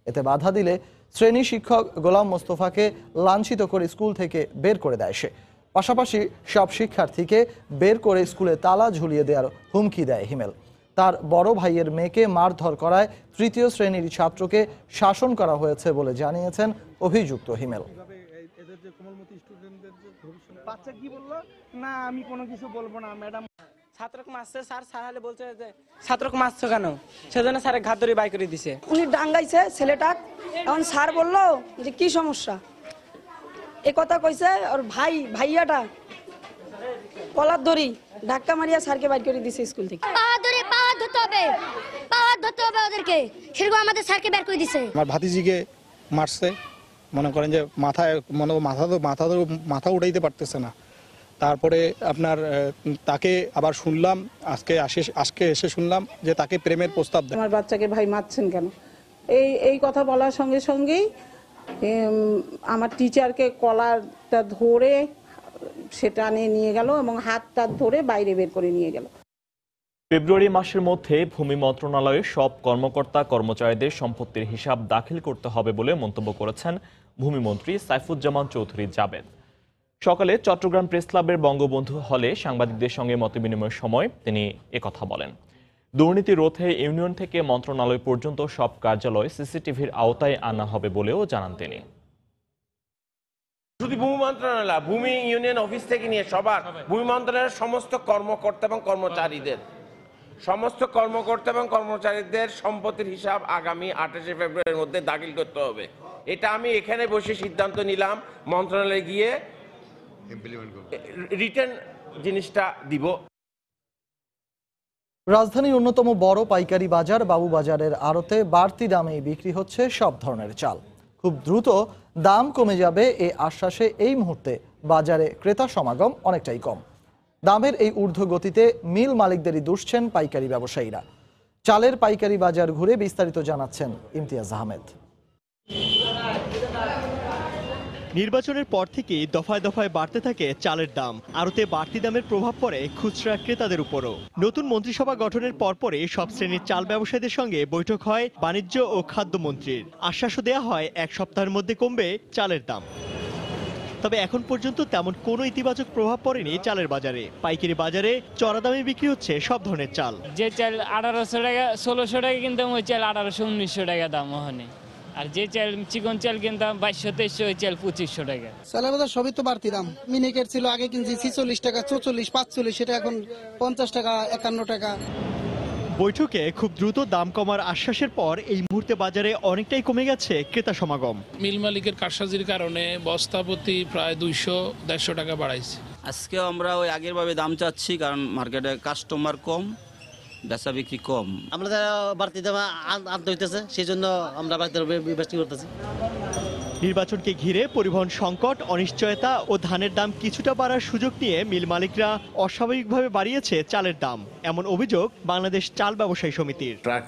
এতে বাধা দিলে শ্রেণী শিক্ষক গোলাম মোস্তফাকে লাঞ্ছিত করে স্কুল থেকে বের করে দেয় সে। পাশাপাশি সব শিক্ষার্থীকে বের করে স্কুলে তালা ঝুলিয়ে দেওয়ার হুমকি দেয় হিমেল। তার বড় ভাইয়ের মেয়েকে মারধর করায় 3য় শ্রেণীর ছাত্রকে শাসন করা হয়েছে বলে জানিয়েছেন অভিযুক্ত হিমেল। বাচ্চা কি বললো না আমি কোনো কিছু বলবো না ম্যাডাম। ছাত্রকে মারছে স্যার, সারালে বলছে যে ছাত্রকে মারছো কেন, সেজন্য স্যারের ঘাত ধরে বাই করে দিছে। উনি ডাঙ্গাইছে ছেলেটা, এখন স্যার বললো যে কি সমস্যা, এ কথা কইছে। আর ভাইয়াটা কলার ধরি ধাক্কা মারিয়া স্যারকে বাইর করে দিছে স্কুল থেকে। পাওয়ার ধরতে হবে ওদেরকে, সেরকম আমাদের স্যারকে বের করে দিছে। আমার ভাতিজিকে মারছে, মনে করেন যে মাথা উঠাইতে পারতেছে না। তারপরে আপনার তাকে আবার শুনলাম আজকে এসে শুনলাম যে তাকে প্রেমের প্রস্তাব দেয়। আমার বাচ্চাকে ভাই মারছেন কেন, এই কথা বলার সঙ্গে সঙ্গেই আমার টিচারকে কলারটা ধরে সেটা নিয়ে গেল এবং হাতটা ধরে বাইরে বের করে নিয়ে গেল। ফেব্রুয়ারি মাসের মধ্যে ভূমি মন্ত্রণালয়ে সব কর্মকর্তা কর্মচারীদের সম্পত্তির হিসাব দাখিল করতে হবে বলে মন্তব্য করেছেন ভূমিমন্ত্রী সাইফুজ্জামান চৌধুরী জাবেদ। সকালে চট্টগ্রাম প্রেস ক্লাবের বঙ্গবন্ধু হলে সাংবাদিকদের সঙ্গে মতবিনিময়ের সময় তিনি একথা বলেন। দুর্নীতি রোধে ইউনিয়ন থেকে মন্ত্রণালয় পর্যন্ত সব কার্যালয় সিসিটিভির আওতায় আনা হবে বলেও জানান তিনি। শুধু ভূমি মন্ত্রণালয়, ভূমি ইউনিয়ন অফিস থেকে নিয়ে সবার, ভূমি মন্ত্রণালয়ের সমস্ত কর্মকর্তা এবং কর্মচারীদের সম্পত্তির হিসাব আগামী 28শে ফেব্রুয়ারির মধ্যে দাখিল করতে হবে। এটা আমি এখানে বসে সিদ্ধান্ত নিলাম, মন্ত্রণালয়ে গিয়ে রিটার্ন জিনিসটা দিব। রাজধানীর অন্যতম বড় পাইকারি বাজার বাবুবাজারের আড়তে বাড়তি দামে বিক্রি হচ্ছে সব ধরনের চাল। খুব দ্রুত দাম কমে যাবে এই আশ্বাসে এই মুহূর্তে বাজারে ক্রেতা সমাগম অনেকটাই কম। দামের এই ঊর্ধ্বগতিতে মিল মালিকদেরই দুষছেন পাইকারি ব্যবসায়ীরা। চালের পাইকারি বাজার ঘুরে বিস্তারিত জানাচ্ছেন ইমতিয়াজ আহমেদ। নির্বাচনের পর থেকে দফায় দফায় বাড়তে থাকে চালের দাম। আড়তে বাড়তি দামের প্রভাব পড়ে খুচরা ক্রেতাদের উপরও। নতুন মন্ত্রিসভা গঠনের পরপরই সব শ্রেণীর চাল ব্যবসায়ীদের সঙ্গে বৈঠক হয় বাণিজ্য ও খাদ্যমন্ত্রীর। আশ্বাসও দেওয়া হয় 1 সপ্তাহের মধ্যে কমবে চালের দাম। তবে এখন পর্যন্ত তেমন কোনো ইতিবাচক প্রভাব পড়েনি চালের বাজারে। পাইকারি বাজারে চড়া দামে বিক্রি হচ্ছে সব ধরনের চাল। যে চাল 1800 টাকা 1600 টাকা কিনতাম, ওই চাল 1800-1900 টাকা দাম ওখানে। আর যে চাল চিকন চাল কিনতাম 2200-2300, ওই চাল 2500 টাকা। চালের বাজার সবই তো বাড়তি দাম। মিনিকেট ছিল আগে কিনছি 46 টাকা, 44, 45, সেটা এখন 50 টাকা, 51 টাকা। বৈঠকে খুব দ্রুত দাম কমার আশ্বাসের পর এই মুহূর্তে বাজারে অনেকটাই কমে গেছে ক্রেতা সমাগম। মিল মালিকের কারসাজির কারণে বস্তা প্রতি প্রায় 200-150 টাকা বাড়াইছে। আজকে আমরা ওই আগের ভাবে দাম চাচ্ছি, কারণ মার্কেটে কাস্টমার কম, বেচা বিক্রি কম। আমরা বাড়তি দাম আনতে হইতেছে, সেই জন্য আমরা বাড়তি বিক্রি করতেছি। নির্বাচনকে ঘিরে পরিবহন সংকট, অনিশ্চয়তা ও ধানের দাম কিছুটা বাড়ার সুযোগ নিয়ে মিল মালিকরা অস্বাভাবিকভাবে বাড়িয়েছে চালের দাম, এমন অভিযোগ বাংলাদেশ চাল ব্যবসায়ী সমিতির। ট্রাক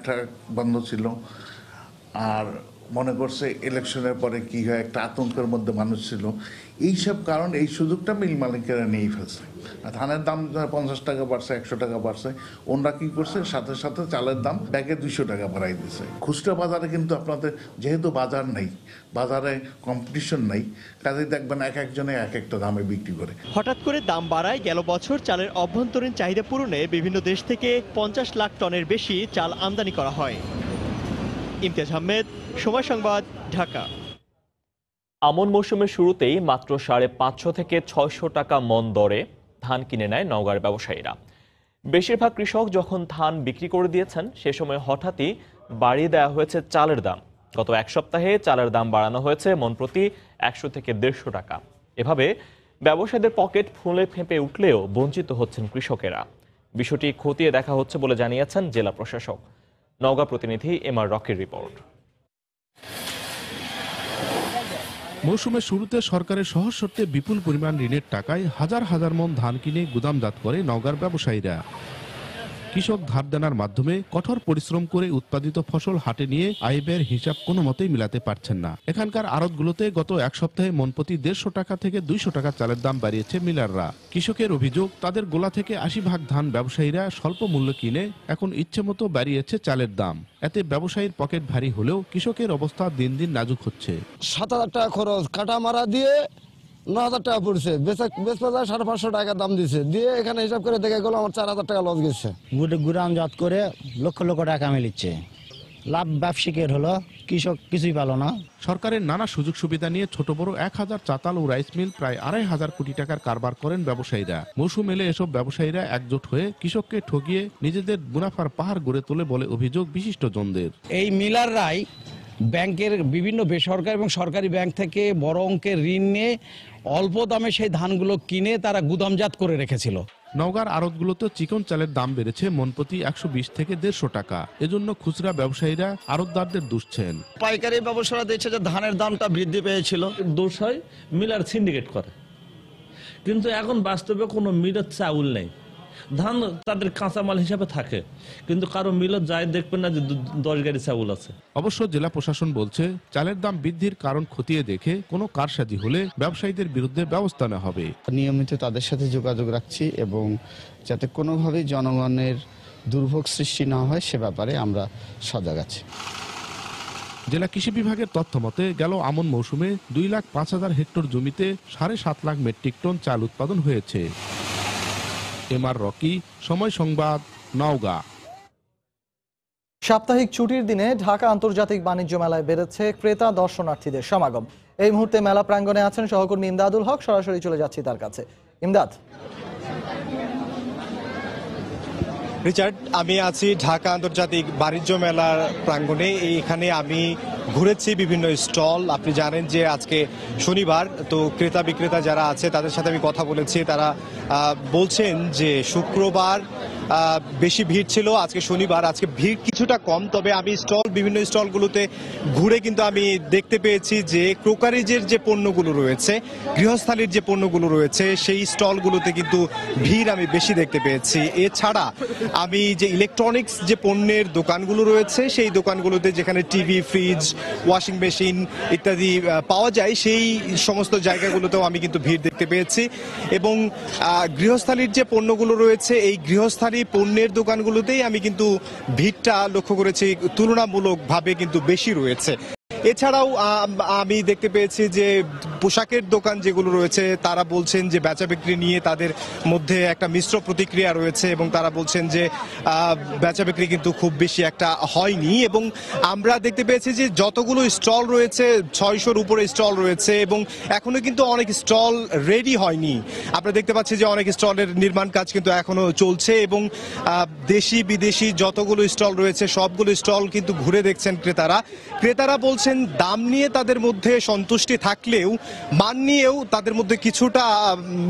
বন্ধ ছিল, আর মনে করছে ইলেকশনের পরে কি হয়, একটা আতঙ্কের মধ্যে মানুষ ছিল। এইসব কারণ, এই সুযোগটা মিল মালিকেরা নিয়ে ফেলছে। ধানের দাম 50 টাকা বাড়ছে, 100 টাকা বাড়ছে, ওনারা কি করছে, সাথে সাথে চালের দাম ব্যাগে 200 টাকা বাড়াই দিচ্ছে। খুচরা বাজারে কিন্তু আপনাদের যেহেতু বাজার নেই, বাজারে কম্পিটিশন নেই, কাজে দেখবেন এক একজনে এক একটা দামে বিক্রি করে। হঠাৎ করে দাম বাড়ায় গেল বছর চালের অভ্যন্তরীণ চাহিদা পূরণে বিভিন্ন দেশ থেকে 50 লাখ টনের বেশি চাল আমদানি করা হয়। ইমতিয়াজ আহমেদ, সময় সংবাদ, ঢাকা। আমন মৌসুমের শুরুতেই মাত্র 550 থেকে 600 টাকা মন দরে ধান কিনে নেয় নওগাঁর ব্যবসায়ীরা। বেশিরভাগ কৃষক যখন ধান বিক্রি করে দিয়েছেন, সে সময় হঠাৎই বাড়িয়ে দেওয়া হয়েছে চালের দাম। গত এক সপ্তাহে চালের দাম বাড়ানো হয়েছে মন প্রতি 100 থেকে 150 টাকা। এভাবে ব্যবসায়ীদের পকেট ফুলে ফেঁপে উঠলেও বঞ্চিত হচ্ছেন কৃষকেরা। বিষয়টি খতিয়ে দেখা হচ্ছে বলে জানিয়েছেন জেলা প্রশাসক। নওগাঁ প্রতিনিধি এমআর রকির রিপোর্ট। মৌসুমের শুরুতে সরকারের সহজ শর্তে বিপুল পরিমাণ ঋণের টাকায় হাজার হাজার মন ধান কিনে গুদামজাত করে নওগাঁর ব্যবসায়ীরা। কৃষক ধার দেনার মাধ্যমে কঠোর পরিশ্রম করে উৎপাদিত ফসল হাটে নিয়ে আয় ব্যয়ের হিসাব কোনো মতেই মিলাতে পারছেন না। এখানকার আড়তগুলোতে গত এক সপ্তাহে মনপ্রতি 150 টাকা থেকে 200 টাকা চালের দাম বাড়িয়েছে মিলাররা। কৃষকের অভিযোগ, তাদের গোলা থেকে 80% ধান ব্যবসায়ীরা স্বল্প মূল্য কিনে এখন ইচ্ছে মতো বাড়িয়েছে চালের দাম। এতে ব্যবসায়ীর পকেট ভারী হলেও কৃষকের অবস্থা দিন দিন নাজুক হচ্ছে। 7000 টাকা খরচ, কাটা মারা দিয়ে 9000 টাকা পড়ছে, বেচবাজার 550 টাকা দাম দিছে, দিয়ে এখানে হিসাব করে দেখা গেল আমার 4000 টাকা লস গেছে। গুদামজাত করে লক্ষ লক্ষ টাকা মিলিচ্ছে, লাভ ব্যবসায়ীর হলো, কৃষক কিছুই পেল না। সরকারের নানা সুযোগ সুবিধা নিয়ে ছোট বড় 1000 চাতাল ও রাইস মিল প্রায় 2500 কোটি টাকার কারবার করেন ব্যবসায়ীরা। মৌসুম এলে এসব ব্যবসায়ীরা একজোট হয়ে কৃষককে ঠকিয়ে নিজেদের মুনাফার পাহাড় গড়ে তোলে বলে অভিযোগ বিশিষ্ট জনদের। এই মিলাররাই ব্যাংকের বিভিন্ন বেসরকারি এবং সরকারি ব্যাংক থেকে বড় অঙ্কের ঋণ নিয়ে অল্প দামে সেই ধানগুলো কিনে তারা গুদামজাত করে রেখেছিল। নওগাঁর আড়তগুলোতে চিকন চালের দাম বেড়েছে মনপ্রতি 120 থেকে 150 টাকা। এজন্য খুচরা ব্যবসায়ীরা আড়তদারদের দুষছেন। পাইকারি ব্যবসায়ীরা দেখছে যে ধানের দামটা বৃদ্ধি পেয়েছিল, দোষ হয় মিলার সিন্ডিকেট করে, কিন্তু এখন বাস্তবে কোনো মিলের চাউল নেই। ধান তাদের কাঁচামাল হিসাবে থাকে, কিন্তু কারো মিলত যায় দেখবেন না যে 10 গাড়ি চাউল আছে। অবশ্য জেলা প্রশাসন বলছে, চালের দাম বৃদ্ধির কারণ খতিয়ে দেখে কোনো কারসাজি হলে ব্যবসায়ীদের বিরুদ্ধে ব্যবস্থা নেওয়া হবে। নিয়মিত তাদের সাথে যোগাযোগ রাখছি এবং যাতে কোনোভাবেই জনগণের দুর্ভোগ সৃষ্টি না হয় সে ব্যাপারে আমরা সজাগ আছি। জেলা কৃষি বিভাগের তথ্য মতে গেল আমন মৌসুমে 2,05,000 হেক্টর জমিতে 7.5 লাখ মেট্রিক টন চাল উৎপাদন হয়েছে। এমআর রকি, সময় সংবাদ, নওগাঁ। সাপ্তাহিক ছুটির দিনে ঢাকা আন্তর্জাতিক বাণিজ্য মেলায় বেড়েছে ক্রেতা দর্শনার্থীদের সমাগম। এই মুহূর্তে মেলা প্রাঙ্গণে আছেন সহকর্মী ইমদাদুল হক, সরাসরি চলে যাচ্ছি তার কাছে। ইমদাদ। রিচার্ড, আমি আছি ঢাকা আন্তর্জাতিক বাণিজ্য মেলার প্রাঙ্গণে। এখানে আমি ঘুরেছি বিভিন্ন স্টল। আপনি জানেন যে আজকে শনিবার, তো ক্রেতা বিক্রেতা যারা আছে তাদের সাথে আমি কথা বলেছি। তারা বলছেন যে শুক্রবার বেশি ভিড় ছিল, আজকে শনিবার, আজকে ভিড় কিছুটা কম। তবে আমি বিভিন্ন স্টলগুলোতে ঘুরে কিন্তু আমি দেখতে পেয়েছি যে ক্রোকারিজের যে পণ্যগুলো রয়েছে, গৃহস্থালির যে পণ্যগুলো রয়েছে, সেই স্টলগুলোতে কিন্তু ভিড় আমি বেশি দেখতে পেয়েছি। এছাড়া আমি যে ইলেকট্রনিক্স যে পণ্যের দোকানগুলো রয়েছে, সেই দোকানগুলোতে যেখানে টিভি, ফ্রিজ, ওয়াশিং মেশিন ইত্যাদি পাওয়া যায়, সেই সমস্ত জায়গাগুলোতেও আমি কিন্তু ভিড় দেখতে পেয়েছি। এবং গৃহস্থালির যে পণ্যগুলো রয়েছে, এই গৃহস্থালি পণ্যের দোকানগুলোতেই আমি কিন্তু ভিড়টা লক্ষ্য করেছি তুলনামূলকভাবে কিন্তু বেশি রয়েছে। এছাড়াও আমি দেখতে পেয়েছি যে পোশাকের দোকান যেগুলো রয়েছে, তারা বলছেন যে বেচা বিক্রি নিয়ে তাদের মধ্যে একটা মিশ্র প্রতিক্রিয়া রয়েছে এবং তারা বলছেন যে বেচা বিক্রি কিন্তু খুব বেশি একটা হয়নি। এবং আমরা দেখতে পেয়েছি যে যতগুলো স্টল রয়েছে, 600-র উপরে স্টল রয়েছে এবং এখনো কিন্তু অনেক স্টল রেডি হয়নি। আমরা দেখতে পাচ্ছি যে অনেক স্টলের নির্মাণ কাজ কিন্তু এখনো চলছে এবং দেশি বিদেশি যতগুলো স্টল রয়েছে সবগুলো স্টল কিন্তু ঘুরে দেখছেন ক্রেতারা বলছেন দাম নিয়ে তাদের মধ্যে সন্তুষ্টি থাকলেও মান নিয়েও তাদের মধ্যে কিছুটা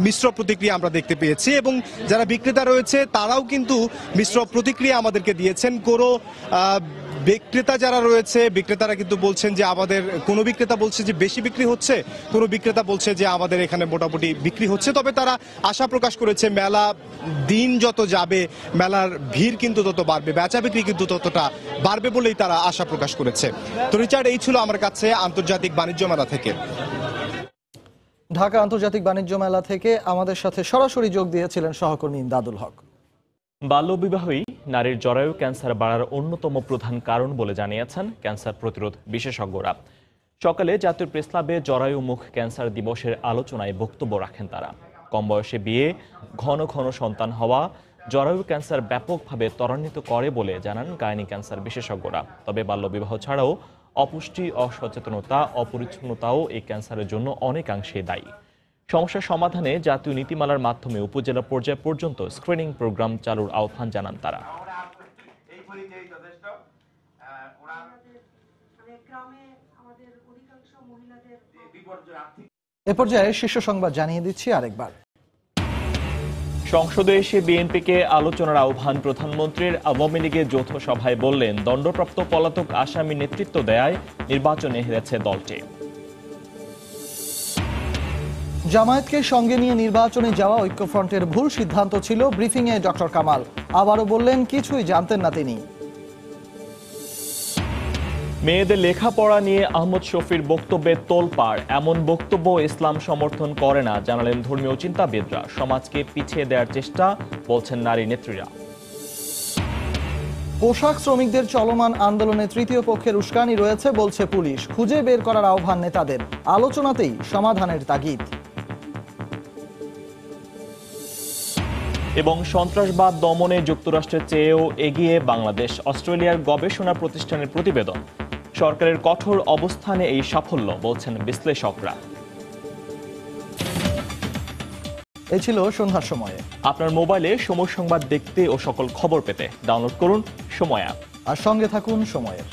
মিশ্র প্রতিক্রিয়া আমরা দেখতে পেয়েছি। এবং যারা বিক্রেতা রয়েছে তারাও কিন্তু মিশ্র প্রতিক্রিয়া আমাদেরকে দিয়েছেন। কোনো বিক্রেতা যারা রয়েছে, বিক্রেতারা কিন্তু বলছেন যে আমাদের, কোনো বিক্রেতা বলছে যে বেশি বিক্রি হচ্ছে, কোনো বিক্রেতা বলছে যে আমাদের এখানে মোটামুটি বিক্রি হচ্ছে। তবে তারা আশা প্রকাশ করেছে মেলা দিন যত যাবে মেলার ভিড় কিন্তু তত বাড়বে, বেচা বিক্রি কিন্তু ততটা বাড়বে বলেই তারা আশা প্রকাশ করেছে। তো রিচার্ড, এই ছিল আমার কাছে আন্তর্জাতিক বাণিজ্য মেলা থেকে। ঢাকা আন্তর্জাতিক বাণিজ্য মেলা থেকে আমাদের সাথে সরাসরি যোগ দিয়েছিলেন সহকর্মী ইমদাদুল হক। বাল্যবিবাহই নারীর জরায়ু ক্যান্সার বাড়ার অন্যতম প্রধান কারণ বলে জানিয়েছেন ক্যান্সার প্রতিরোধ বিশেষজ্ঞরা। সকালে জাতীয় প্রেস ক্লাবে জরায়ু মুখ ক্যান্সার দিবসের আলোচনায় বক্তব্য রাখেন তারা। কম বয়সে বিয়ে, ঘন ঘন সন্তান হওয়া জরায়ু ক্যান্সার ব্যাপকভাবে ত্বরান্বিত করে বলে জানান গাইনি ক্যান্সার বিশেষজ্ঞরা। তবে বাল্যবিবাহ ছাড়াও অপুষ্টি, অসচেতনতা, অপরিচ্ছন্নতাও এই ক্যান্সারের জন্য অনেকাংশে দায়ী। সমস্যার সমাধানে জাতীয় নীতিমালার মাধ্যমে উপজেলা পর্যায় পর্যন্ত স্ক্রিনিং প্রোগ্রাম চালুর আহ্বান জানান তারা। এ পর্যায়ে শীর্ষ সংবাদ জানিয়ে দিচ্ছি আরেকবার। সংসদে এসে বিএনপিকে আলোচনার আহ্বান প্রধানমন্ত্রীর। আওয়ামী লীগের যৌথ সভায় বললেন, দণ্ডপ্রাপ্ত পলাতক আসামি নেতৃত্ব দেয়ায় নির্বাচনে হেরেছে দলটি। জামায়াতকে সঙ্গে নিয়ে নির্বাচনে যাওয়া ঐক্যফ্রন্টের ভুল সিদ্ধান্ত ছিল, ব্রিফিংয়ে ডক্টর কামাল। আবারও বললেন কিছুই জানতেন না তিনি। মেয়েদের লেখাপড়া নিয়ে আহমদ শফির বক্তব্যে তোলপাড়। এমন বক্তব্য ইসলাম সমর্থন করে না জানালেন ধর্মীয় চিন্তাবিদরা। সমাজকে পিছিয়ে দেওয়ার চেষ্টা, বলছেন নারী নেত্রীরা। পোশাক শ্রমিকদের চলমান আন্দোলনে তৃতীয় পক্ষের উস্কানি রয়েছে বলছে পুলিশ। খুঁজে বের করার আহ্বান নেতাদের, আলোচনাতেই সমাধানের তাগিদ। এবং সন্ত্রাসবাদ দমনে যুক্তরাষ্ট্রের চেয়েও এগিয়ে বাংলাদেশ। অস্ট্রেলিয়ার গবেষণা প্রতিষ্ঠানের প্রতিবেদন। সরকারের কঠোর অবস্থানে এই সাফল্য, বলছেন বিশ্লেষকরা। এই ছিল সন্ধ্যার সময়ে। আপনার মোবাইলে সময় সংবাদ দেখতে ও সকল খবর পেতে ডাউনলোড করুন সময় অ্যাপ। আর সঙ্গে থাকুন সময়ের।